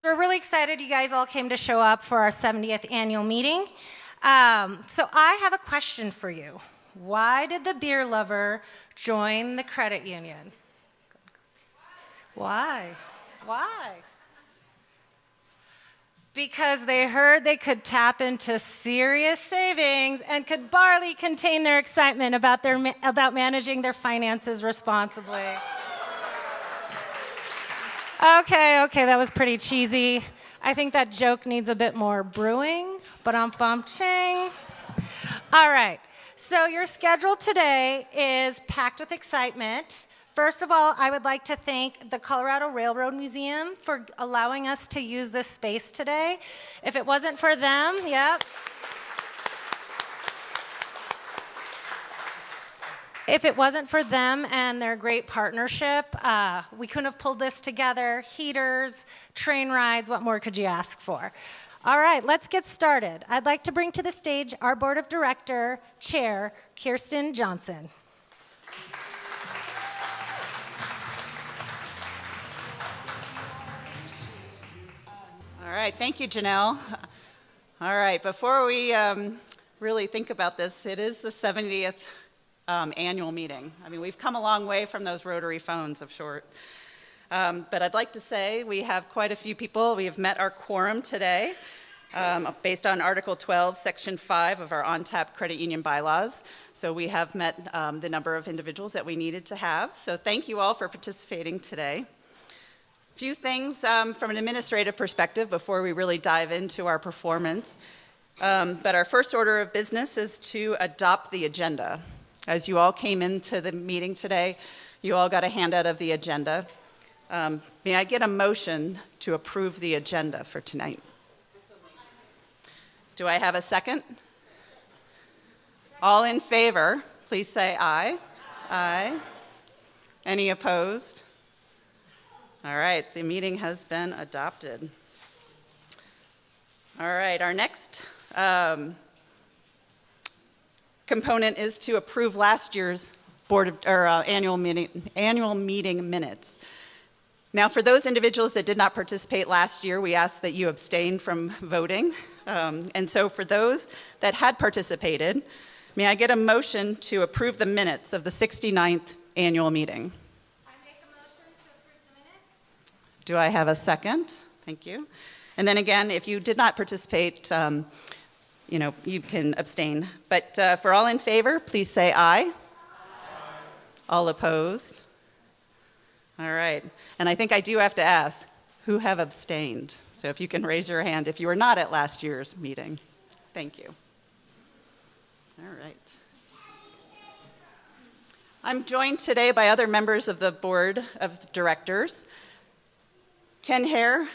We're really excited you guys all came to show up for our 70th annual meeting. So I have a question for you. Why did the beer lover join the credit union? Why? Because they heard they could tap into serious savings and could barely contain their excitement about managing their finances responsibly. Okay, that was pretty cheesy. I think that joke needs a bit more brewing. Ba-dum-bum-ching. All right, so your schedule today is packed with excitement. First of all, I would like to thank the Colorado Railroad Museum for allowing us to use this space today. If it wasn't for them, If it wasn't for them and their great partnership, we couldn't have pulled this together. Heaters, train rides, what more could you ask for? All right, let's get started. I'd like to bring to the stage our Board of Director Chair, Kirsten Johnson. All right, thank you, Janelle. All right, before we really think about this, it is the 70th annual meeting. I mean, we've come a long way from those rotary phones of short. But I'd like to say we have quite a few people. We have met our quorum today based on Article 12, Section 5 of our on-tap credit union bylaws. So we have met the number of individuals that we needed to have. So thank you all for participating today. A few things from an administrative perspective before we really dive into our performance. But our first order of business is to adopt the agenda. As you all came into the meeting today, you all got a handout of the agenda. May I get a motion to approve the agenda for tonight? Do I have a second? All in favor, please say aye. Aye. Any opposed? All right, the meeting has been adopted. All right, our next component is to approve last year's annual meeting minutes. Now, for those individuals that did not participate last year, we ask that you abstain from voting. And so for those that had participated, may I get a motion to approve the minutes of the 69th annual meeting? I make a motion to approve the minutes. Do I have a second? Thank you. And then again, if you did not participate, you can abstain. But for all in favor, please say aye. Aye. All opposed? All right. And I think I do have to ask, who have abstained? So if you can raise your hand if you were not at last year's meeting. Thank you. All right. I'm joined today by other members of the Board of Directors. Ken Hare,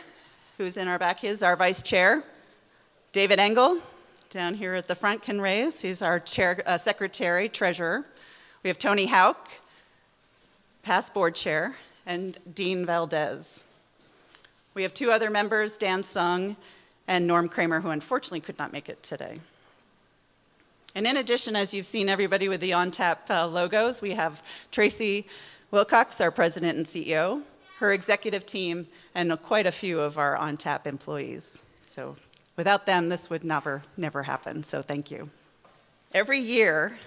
who's in our back, is our Vice Chair. David Engel, down here at the front, can raise. He's our chair, Secretary, Treasurer. We have Tony Houck, past Board Chair, and Dean Valdez. We have two other members, Dan Sung and Norm Kramer, who unfortunately could not make it today. And in addition, as you've seen everybody with the on-tap logos, we have Tracy Wilcox, our President and CEO, her executive team, and quite a few of our on-tap employees. So without them, this would never happen, so thank you. Every year,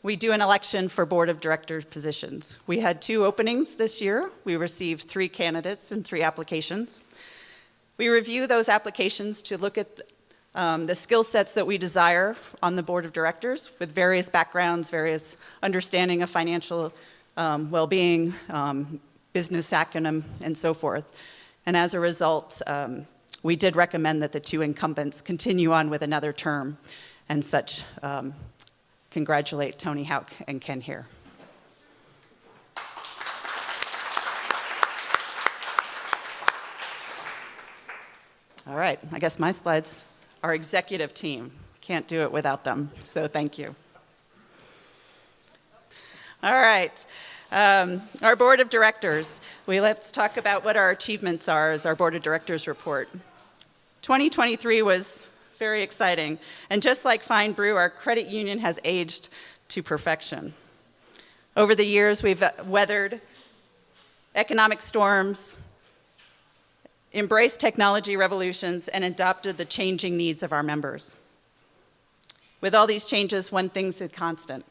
we do an election for Board of Directors positions. We had 2 openings this year. We received 3 candidates and 3 applications. We review those applications to look at the skill sets that we desire on the Board of Directors with various backgrounds, various understanding of financial well-being, business acumen, and so forth. And as a result, we did recommend that the 2 incumbents continue on with another term, and such congratulate Tony Houck and Ken Hare. All right, I guess my slides, our executive team. Can't do it without them, so thank you. All right, our Board of Directors. Let's talk about what our achievements are as our Board of Directors report. 2023 was very exciting, and just like Fine Brew, our credit union has aged to perfection. Over the years, we've weathered economic storms, embraced technology revolutions, and adopted the changing needs of our members. With all these changes, one thing's a constant.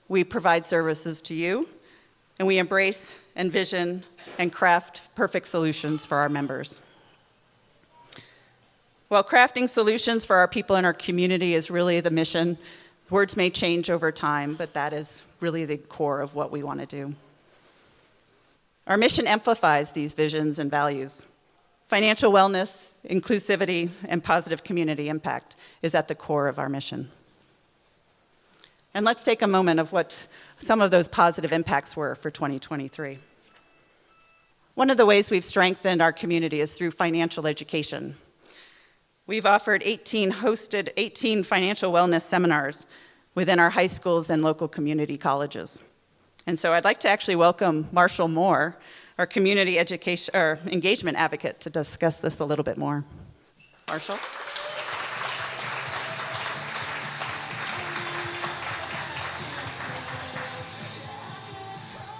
We provide services to you, and we embrace, envision, and craft perfect solutions for our members. While crafting solutions for our people in our community is really the mission, words may change over time, but that is really the core of what we want to do. Our mission amplifies these visions and values. Financial wellness, inclusivity, and positive community impact is at the core of our mission. And let's take a moment of what some of those positive impacts were for 2023. One of the ways we've strengthened our community is through financial education. We've hosted 18 financial wellness seminars within our high schools and local community colleges. And so I'd like to actually welcome Marshall Moore, our community education or engagement advocate, to discuss this a little bit more. Marshall?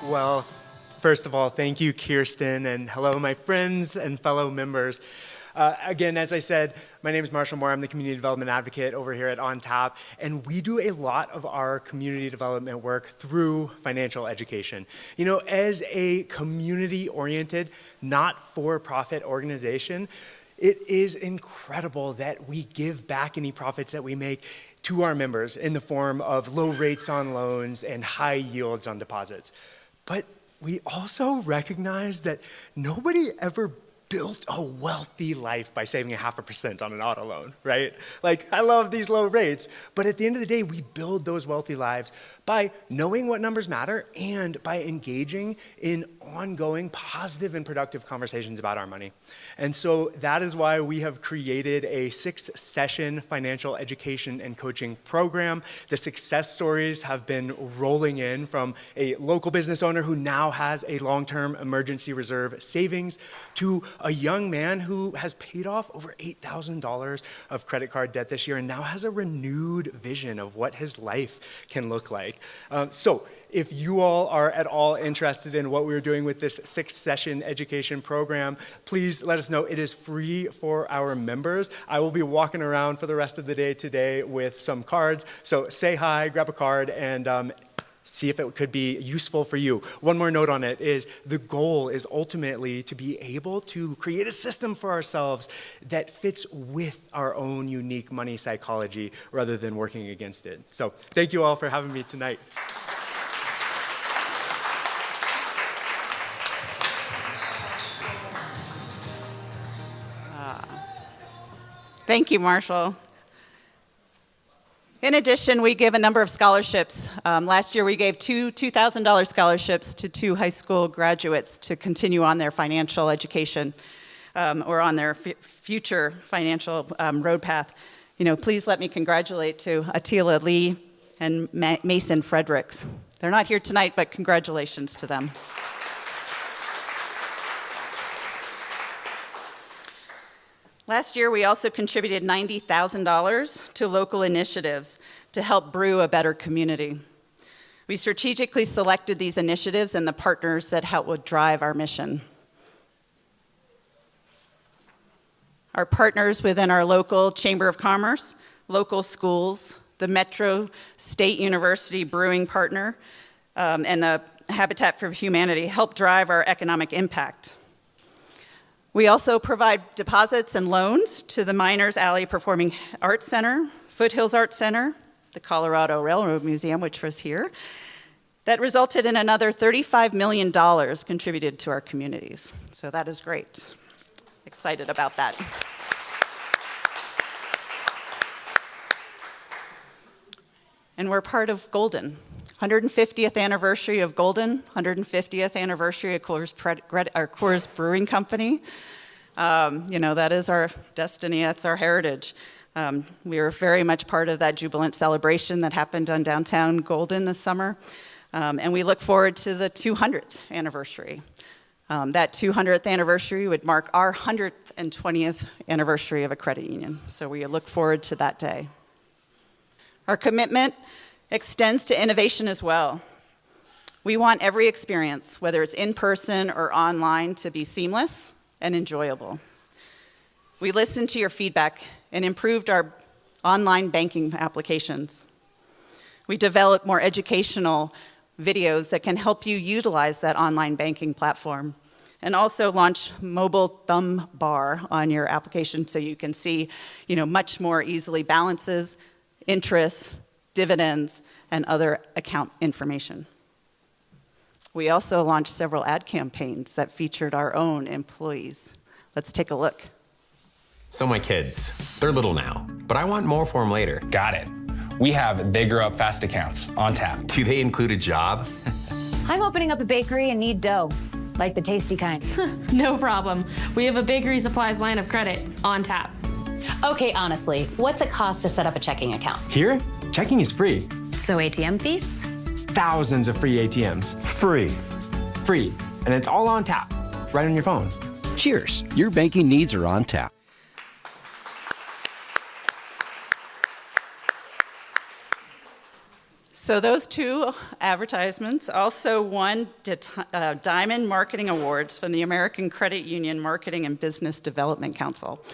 Well, first of all, thank you, Kirsten, and hello, my friends and fellow members. Again, as I said, my name is Marshall Moore. I'm the Community Development Advocate over here at On Tap, and we do a lot of our community development work through financial education. You know, as a community-oriented, not-for-profit organization, it is incredible that we give back any profits that we make to our members in the form of low rates on loans and high yields on deposits. But we also recognize that nobody ever built a wealthy life by saving 0.5% on an auto loan, right? Like, I love these low rates, but at the end of the day, we build those wealthy lives by knowing what numbers matter and by engaging in ongoing positive and productive conversations about our money. And so that is why we have created a 6-session financial education and coaching program. The success stories have been rolling in from a local business owner who now has a long-term emergency reserve savings to a young man who has paid off over $8,000 of credit card debt this year and now has a renewed vision of what his life can look like. So if you all are at all interested in what we're doing with this 6-session education program, please let us know. It is free for our members. I will be walking around for the rest of the day today with some cards. So say hi, grab a card, and see if it could be useful for you. One more note on it is the goal is ultimately to be able to create a system for ourselves that fits with our own unique money psychology rather than working against it. So thank you all for having me tonight. Thank you, Marshall. In addition, we give a number of scholarships. Last year, we gave two $2,000 scholarships to 2 high school graduates to continue on their financial education or on their future financial road path. You know, please let me congratulate to Attila Lee and Mason Fredericks. They're not here tonight, but congratulations to them. Last year, we also contributed $90,000 to local initiatives to help brew a better community. We strategically selected these initiatives and the partners that would drive our mission. Our partners within our local Chamber of Commerce, local schools, the Metro State University Brewing Partner, and the Habitat for Humanity help drive our economic impact. We also provide deposits and loans to the Miners Alley Performing Arts Center, Foothills Arts Center, the Colorado Railroad Museum, which was here. That resulted in another $35 million contributed to our communities. So that is great. Excited about that. And we're part of Golden. 150th anniversary of Golden, 150th anniversary of Coors Brewing Company. You know, that is our destiny, that's our heritage. We are very much part of that jubilant celebration that happened on downtown Golden this summer. And we look forward to the 200th anniversary. That 200th anniversary would mark our 120th anniversary of a credit union. So we look forward to that day. Our commitment extends to innovation as well. We want every experience, whether it's in person or online, to be seamless and enjoyable. We listened to your feedback and improved our online banking applications. We developed more educational videos that can help you utilize that online banking platform, and also launched mobile thumb bar on your application so you can see, much more easily balances, interest, dividends, and other account information. We also launched several ad campaigns that featured our own employees. Let's take a look. So my kids, they're little now, but I want more for them later. Got it. We have They Grow Up Fast accounts on tap. Do they include a job? I'm opening up a bakery and need dough, like the tasty kind. No problem. We have a bakery supplies line of credit on tap. Okay, honestly, what's it cost to set up a checking account? Here, checking is free. So ATM fees? Thousands of free ATMs. Free. Free. And it's all on tap, right on your phone. Cheers. Your banking needs are on tap. So those two advertisements also won Diamond Marketing Awards from the American Credit Union Marketing and Business Development Council.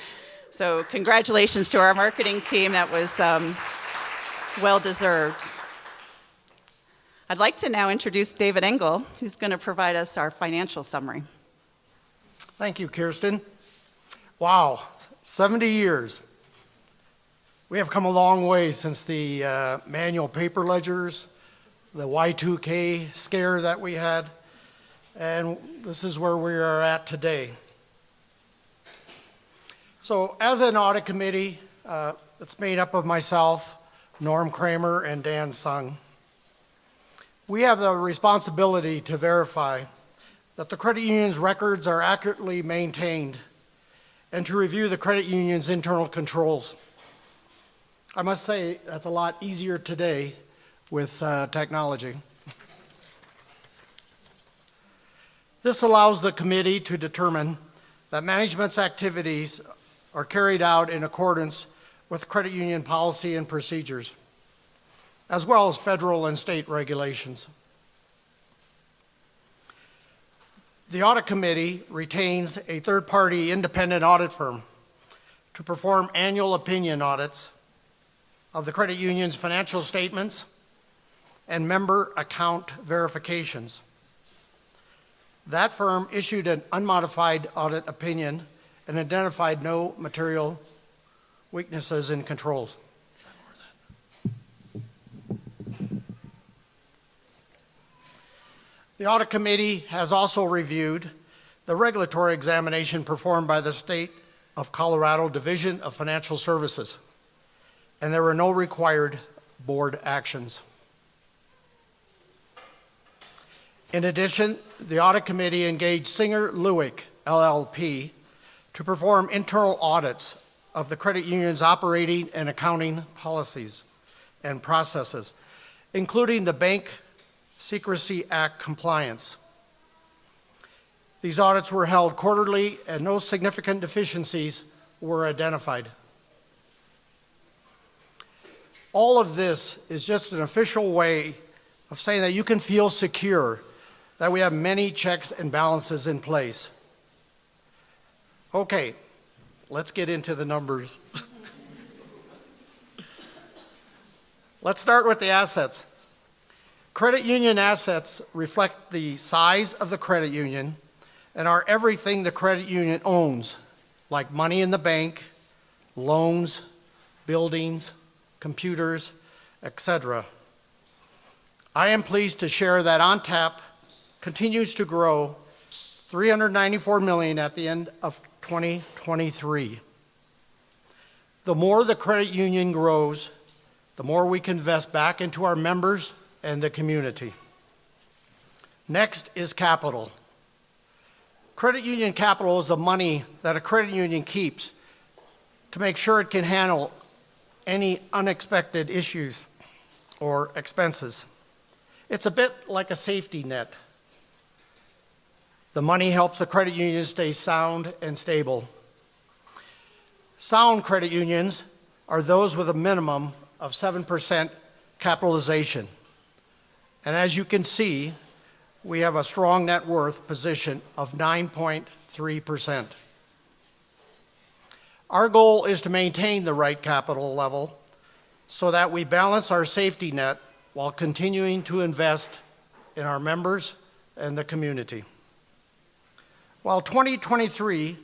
So congratulations to our marketing team. That was well-deserved. I'd like to now introduce David Engel, who's going to provide us our financial summary. Thank you, Kirsten. Wow, 70 years. We have come a long way since the manual paper ledgers, the Y2K scare that we had, and this is where we are at today. So as an audit committee, it's made up of myself, Norm Kramer, and Dan Sung. We have the responsibility to verify that the credit union's records are accurately maintained and to review the credit union's internal controls. I must say that's a lot easier today with technology. This allows the committee to determine that management's activities are carried out in accordance with credit union policy and procedures, as well as federal and state regulations. The audit committee retains a third-party independent audit firm to perform annual opinion audits of the credit union's financial statements and member account verifications. That firm issued an unmodified audit opinion and identified no material weaknesses in controls. The audit committee has also reviewed the regulatory examination performed by the State of Colorado Division of Financial Services, and there were no required board actions. In addition, the audit committee engaged Singer Lewick, LLP, to perform internal audits of the credit union's operating and accounting policies and processes, including the Bank Secrecy Act compliance. These audits were held quarterly and no significant deficiencies were identified. All of this is just an official way of saying that you can feel secure that we have many checks and balances in place. Okay, let's get into the numbers. Let's start with the assets. Credit union assets reflect the size of the credit union and are everything the credit union owns, like money in the bank, loans, buildings, computers, etc. I am pleased to share that OnTap continues to grow, $394 million at the end of 2023. The more the credit union grows, the more we can invest back into our members and the community. Next is capital. Credit union capital is the money that a credit union keeps to make sure it can handle any unexpected issues or expenses. It's a bit like a safety net. The money helps the credit union stay sound and stable. Sound credit unions are those with a minimum of 7% capitalization. And as you can see, we have a strong net worth position of $9.3 3%. Our goal is to maintain the right capital level so that we balance our safety net while continuing to invest in our members and the community. While 2023,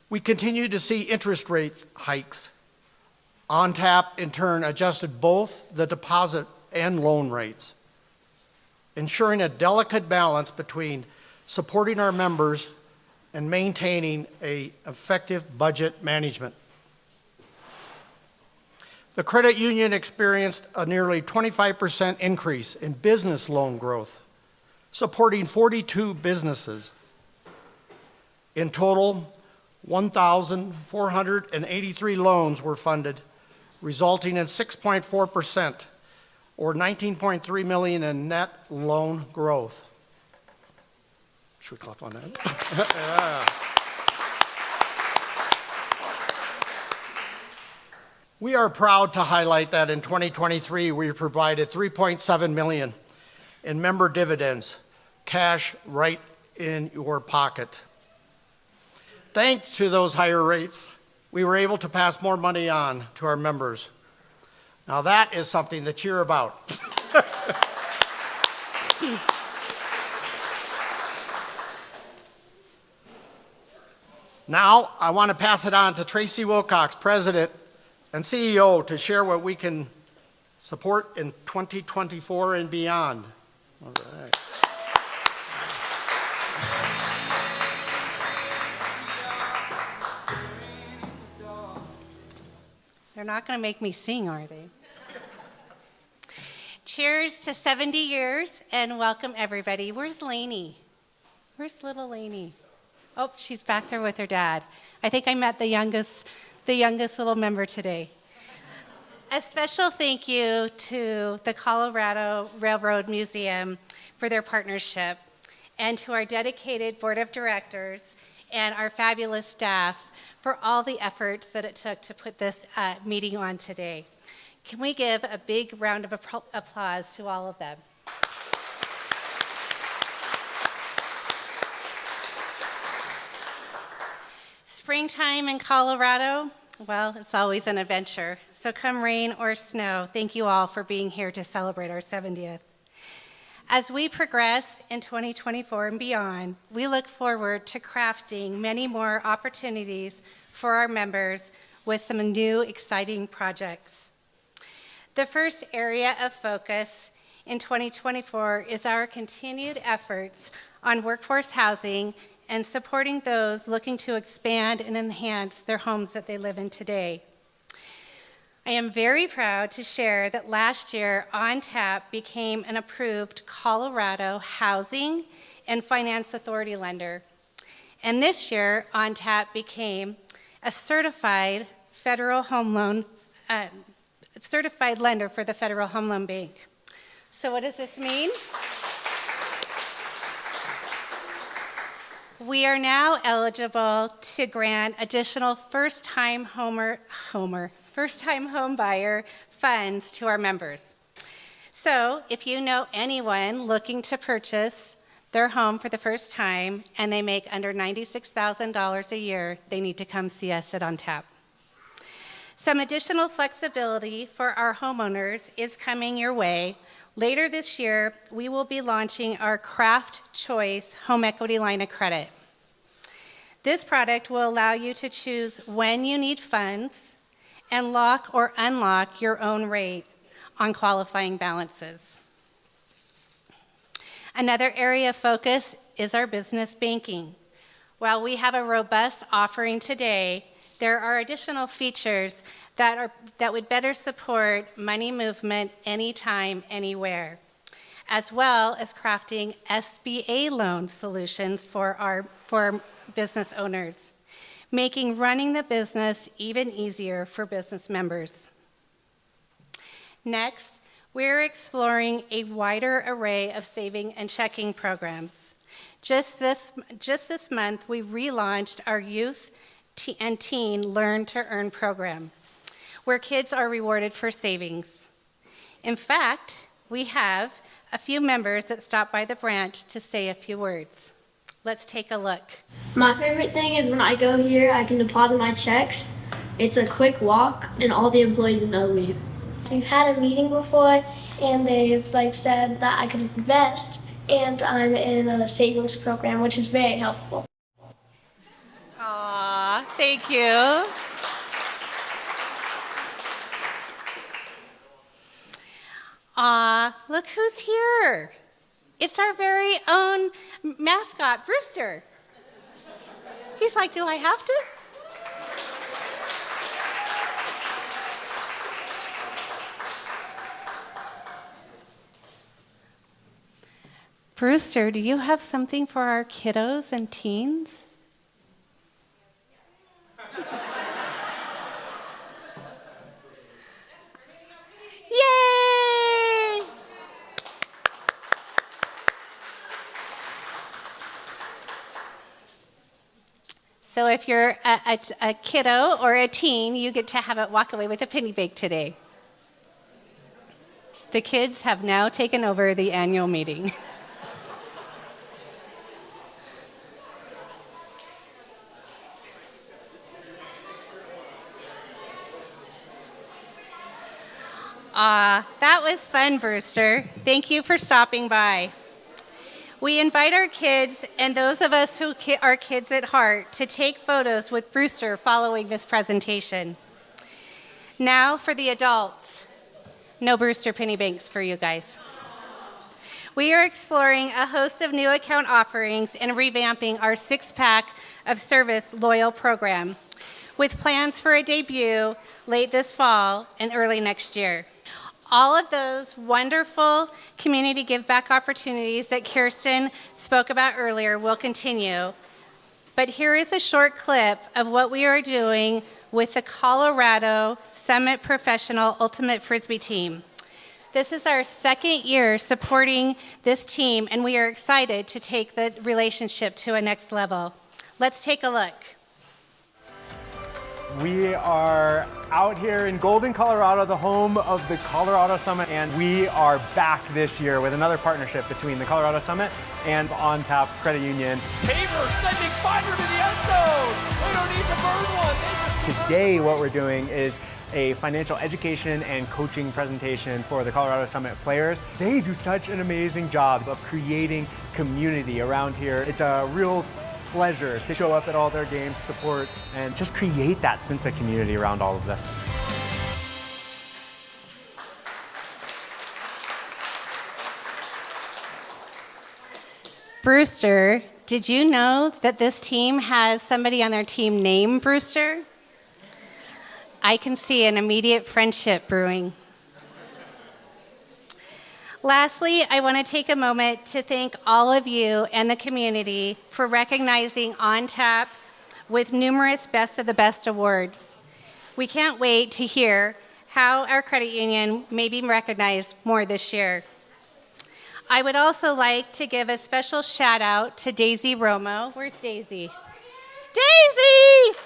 we continue to see interest rate hikes. ONTAP, in turn, adjusted both the deposit and loan rates, ensuring a delicate balance between supporting our members and maintaining an effective budget management. The credit union experienced a nearly 25% increase in business loan growth, supporting 42 businesses. In total, 1,483 loans were funded, resulting in 6.4%, or $19.3 million in net loan growth. Should we clap on that? Yeah. We are proud to highlight that in 2023, we provided $3.7 million in member dividends, cash right in your pocket. Thanks to those higher rates, we were able to pass more money on to our members. Now that is something to cheer about. Now I want to pass it on to Tracy Wilcox, President and CEO, to share what we can support in 2024 and beyond. All right. They're not going to make me sing, are they? Cheers to 70 years and welcome everybody. Where's Lainey? Where's little Lainey? Oh, she's back there with her dad. I think I met the youngest little member today. A special thank you to the Colorado Railroad Museum for their partnership, and to our dedicated board of directors and our fabulous staff for all the efforts that it took to put this meeting on today. Can we give a big round of applause to all of them? Springtime in Colorado, well, it's always an adventure. So come rain or snow, thank you all for being here to celebrate our 70th. As we progress in 2024 and beyond, we look forward to crafting many more opportunities for our members with some new exciting projects. The first area of focus in 2024 is our continued efforts on workforce housing and supporting those looking to expand and enhance their homes that they live in today. I am very proud to share that last year, ONTAP became an approved Colorado Housing and Finance Authority lender. And this year, ONTAP became a certified federal home loan, certified lender for the Federal Home Loan Bank. So what does this mean? We are now eligible to grant additional first-time home buyer funds to our members. So if you know anyone looking to purchase their home for the first time and they make under $96,000 a year, they need to come see us at ONTAP. Some additional flexibility for our homeowners is coming your way. Later this year, we will be launching our Craft Choice Home Equity Line of Credit. This product will allow you to choose when you need funds and lock or unlock your own rate on qualifying balances. Another area of focus is our business banking. While we have a robust offering today, there are additional features that would better support money movement anytime, anywhere, as well as crafting SBA loan solutions for our business owners, making running the business even easier for business members. Next, we're exploring a wider array of saving and checking programs. Just this month, we relaunched our Youth and Teen Learn to Earn program, where kids are rewarded for savings. In fact, we have a few members that stopped by the branch to say a few words. Let's take a look. My favorite thing is when I go here, I can deposit my checks. It's a quick walk, and all the employees know me. We've had a meeting before, and they've said that I could invest, and I'm in a savings program, which is very helpful. Aw, thank you. Aw, look who's here. It's our very own mascot, Brewster. He's like, do I have to? Brewster, do you have something for our kiddos and teens? Yay! So if you're a kiddo or a teen, you get to have it walk away with a penny bake today. The kids have now taken over the annual meeting. That was fun, Brewster. Thank you for stopping by. We invite our kids and those of us who are kids at heart to take photos with Brewster following this presentation. Now for the adults. No Brewster penny banks for you guys. We are exploring a host of new account offerings and revamping our six-pack of service loyal program with plans for a debut late this fall and early next year. All of those wonderful community give back opportunities that Kirsten spoke about earlier will continue. But here is a short clip of what we are doing with the Colorado Summit Professional Ultimate Frisbee team. This is our second year supporting this team, and we are excited to take the relationship to a next level. Let's take a look. We are out here in Golden, Colorado, the home of the Colorado Summit, and we are back this year with another partnership between the Colorado Summit and On Tap Credit Union. Tabor sending fire to the end zone. They don't need to burn one. Today, what we're doing is a financial education and coaching presentation for the Colorado Summit players. They do such an amazing job of creating community around here. It's a real pleasure to show up at all their games, support, and just create that sense of community around all of this. Brewster, did you know that this team has somebody on their team named Brewster? I can see an immediate friendship brewing. Lastly, I want to take a moment to thank all of you and the community for recognizing On Tap with numerous Best of the Best awards. We can't wait to hear how our credit union may be recognized more this year. I would also like to give a special shout out to Daisy Romo. Where's Daisy? Daisy!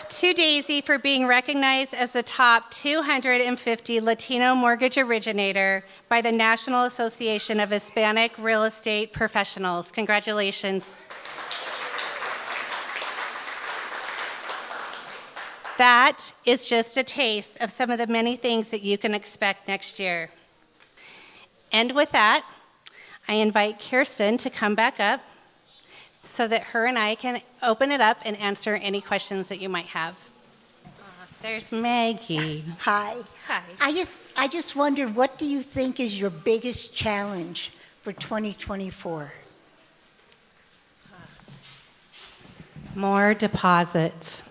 To Daisy for being recognized as the top 250 Latino mortgage originator by the National Association of Hispanic Real Estate Professionals. Congratulations. That is just a taste of some of the many things that you can expect next year. And with that, I invite Kirsten to come back up so that her and I can open it up and answer any questions that you might have. There's Maggie. Hi. Hi. I just wondered, what do you think is your biggest challenge for 2024? More deposits.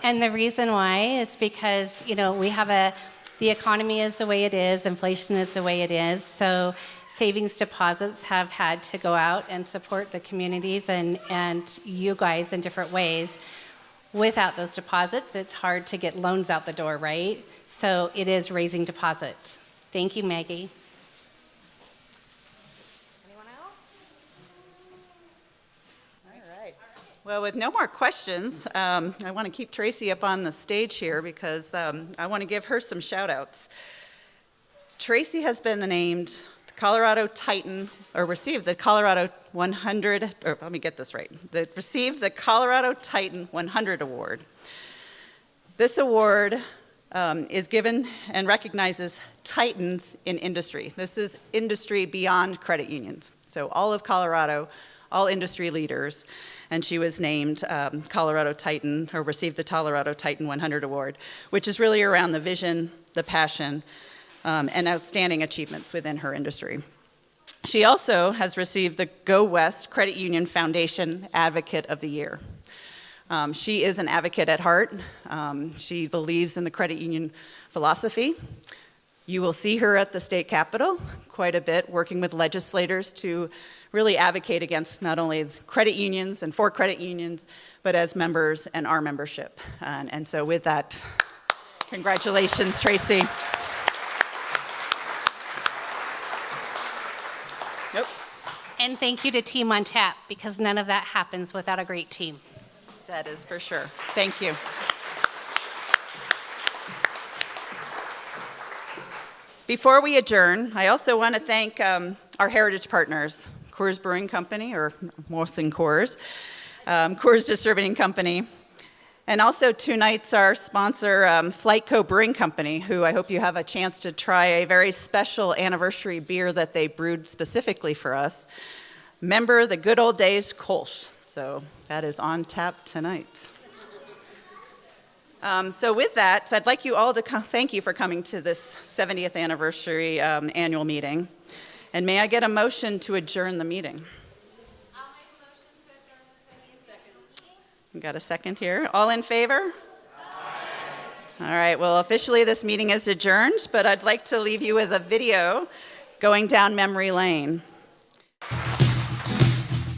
And the reason why is because, we have the economy is the way it is, inflation is the way it is, so savings deposits have had to go out and support the communities and you guys in different ways. Without those deposits, it's hard to get loans out the door, right? So it is raising deposits. Thank you, Maggie. Anyone else? All right. Well, with no more questions, I want to keep Tracy up on the stage here because I want to give her some shout outs. Tracy has been named the Colorado Titan, or received the Colorado 100, or let me get this right, received the Colorado Titan 100 Award. This award is given and recognizes titans in industry. This is industry beyond credit unions. So all of Colorado, all industry leaders, and she was named Colorado Titan, or received the Colorado Titan 100 Award, which is really around the vision, the passion, and outstanding achievements within her industry. She also has received the Go West Credit Union Foundation Advocate of the Year. She is an advocate at heart. She believes in the credit union philosophy. You will see her at the state capitol quite a bit, working with legislators to really advocate against not only credit unions and for credit unions, but as members and our membership. And so with that, congratulations, Tracy. Nope. And thank you to Team on Tap, because none of that happens without a great team. That is for sure. Thank you. Before we adjourn, I also want to thank our heritage partners, Coors Brewing Company, or Molson Coors, Coors Distributing Company, and also tonight's our sponsor, Flightco Brewing Company, who I hope you have a chance to try a very special anniversary beer that they brewed specifically for us. Remember the good old days Kolsch. So that is on tap tonight. So with that, I'd like you all to thank you for coming to this 70th anniversary annual meeting. And may I get a motion to adjourn the meeting? I'll make a motion to adjourn the 70th meeting. Got a second here. All in favor? All right, well, officially this meeting is adjourned, but I'd like to leave you with a video going down memory lane.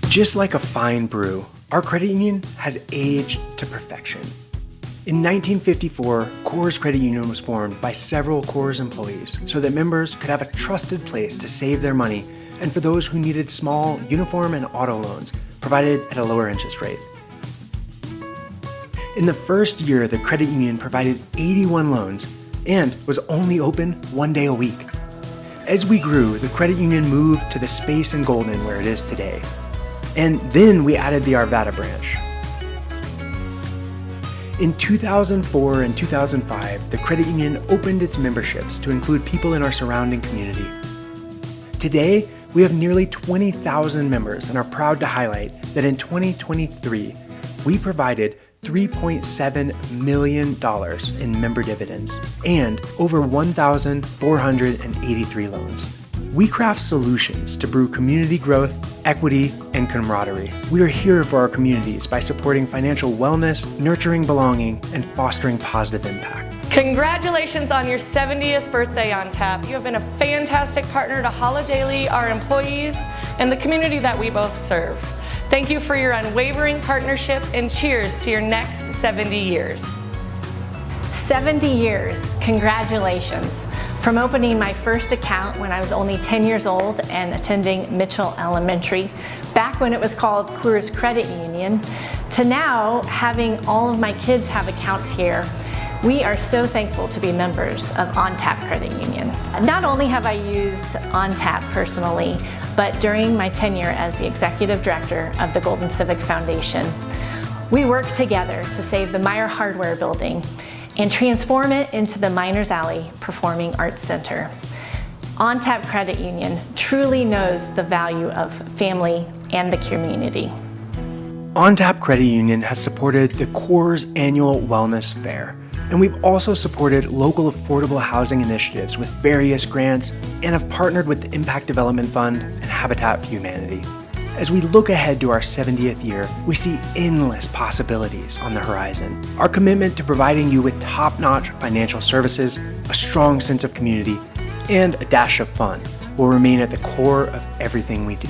Just like a fine brew, our credit union has aged to perfection. In 1954, Coors Credit Union was formed by several Coors employees so that members could have a trusted place to save their money, and for those who needed small uniform and auto loans provided at a lower interest rate. In the first year, the credit union provided 81 loans and was only open 1 day a week. As we grew, the credit union moved to the space in Golden where it is today. And then we added the Arvada branch. In 2004 and 2005, the credit union opened its memberships to include people in our surrounding community. Today, we have nearly 20,000 members and are proud to highlight that in 2023, we provided $3.7 million in member dividends and over 1,483 loans. We craft solutions to brew community growth, equity, and camaraderie. We are here for our communities by supporting financial wellness, nurturing belonging, and fostering positive impact. Congratulations on your 70th birthday on tap. You have been a fantastic partner to Holidaily, our employees, and the community that we both serve. Thank you for your unwavering partnership, and cheers to your next 70 years. 70 years, congratulations. From opening my first account when I was only 10 years old and attending Mitchell Elementary, back when it was called Coors Credit Union, to now having all of my kids have accounts here, we are so thankful to be members of OnTap Credit Union. Not only have I used OnTap personally, but during my tenure as the Executive Director of the Golden Civic Foundation, we worked together to save the Meyer Hardware Building and transform it into the Miners Alley Performing Arts Center. OnTap Credit Union truly knows the value of family and the community. OnTap Credit Union has supported the Coors Annual Wellness Fair, and we've also supported local affordable housing initiatives with various grants and have partnered with the Impact Development Fund and Habitat for Humanity. As we look ahead to our 70th year, we see endless possibilities on the horizon. Our commitment to providing you with top-notch financial services, a strong sense of community, and a dash of fun will remain at the core of everything we do.